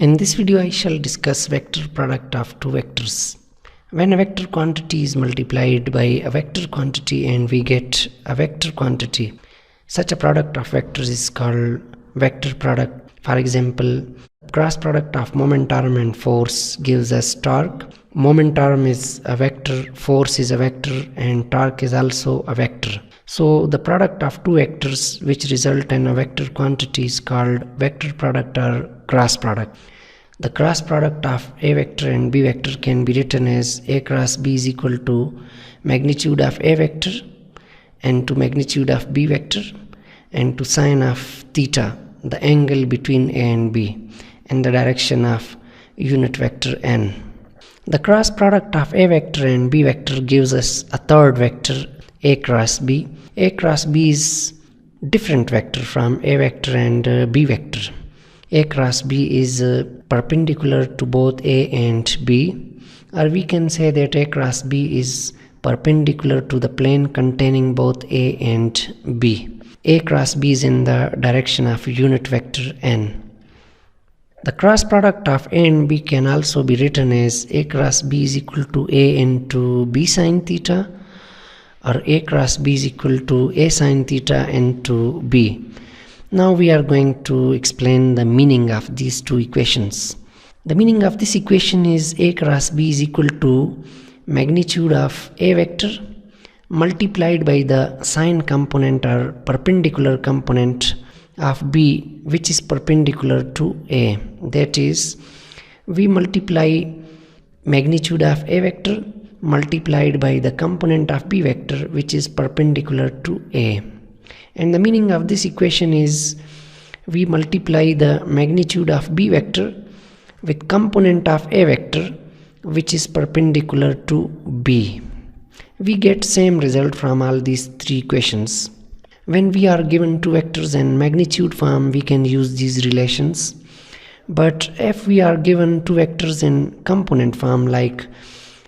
In this video, I shall discuss vector product of two vectors. When a vector quantity is multiplied by a vector quantity and we get a vector quantity, such a product of vectors is called vector product. For example, cross product of moment arm and force gives us torque. Moment arm is a vector, force is a vector, and torque is also a vector. So the product of two vectors which result in a vector quantity is called vector product or cross product. The cross product of a vector and b vector can be written as a cross b is equal to magnitude of a vector and to magnitude of b vector and to sine of theta, the angle between a and b, and the direction of unit vector n. The cross product of a vector and b vector gives us a third vector, a cross b. A cross b is different vector from a vector and b vector. A cross b is perpendicular to both a and b, or we can say that a cross b is perpendicular to the plane containing both a and b. A cross b is in the direction of unit vector n. The cross product of a and b can also be written as a cross b is equal to a into b sine theta, or a cross b is equal to a sine theta into b. Now we are going to explain the meaning of these two equations. The meaning of this equation is a cross b is equal to magnitude of a vector multiplied by the sine component or perpendicular component of b, which is perpendicular to a. That is, we multiply magnitude of a vector multiplied by the component of b vector, which is perpendicular to a. And the meaning of this equation is we multiply the magnitude of b vector with component of a vector, which is perpendicular to b. We get same result from all these three equations. When we are given two vectors in magnitude form, we can use these relations. But if we are given two vectors in component form, like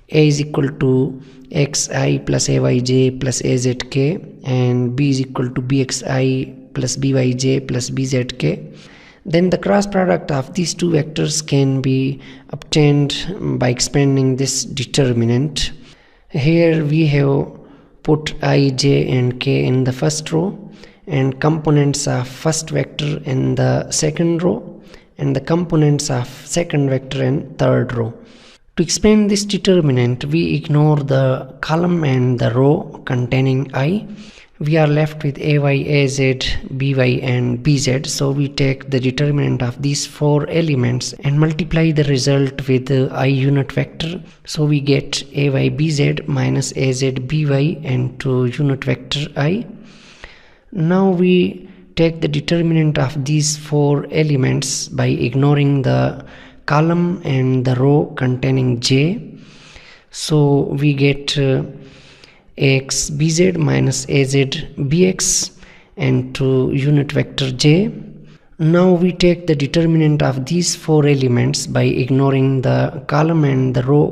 a is equal to xi plus ayj plus azk and b is equal to bxi plus byj plus bzk, then the cross product of these two vectors can be obtained by expanding this determinant. Here we have put I, j and k in the first row and components of first vector in the second row and the components of second vector in third row. To expand this determinant, we ignore the column and the row containing I. We are left with ay, az, by and bz. So we take the determinant of these four elements and multiply the result with I unit vector. So we get ay bz minus az by and to unit vector I. Now we take the determinant of these four elements by ignoring the column and the row containing j. So we get ax bz minus az bx and to unit vector j. Now we take the determinant of these four elements by ignoring the column and the row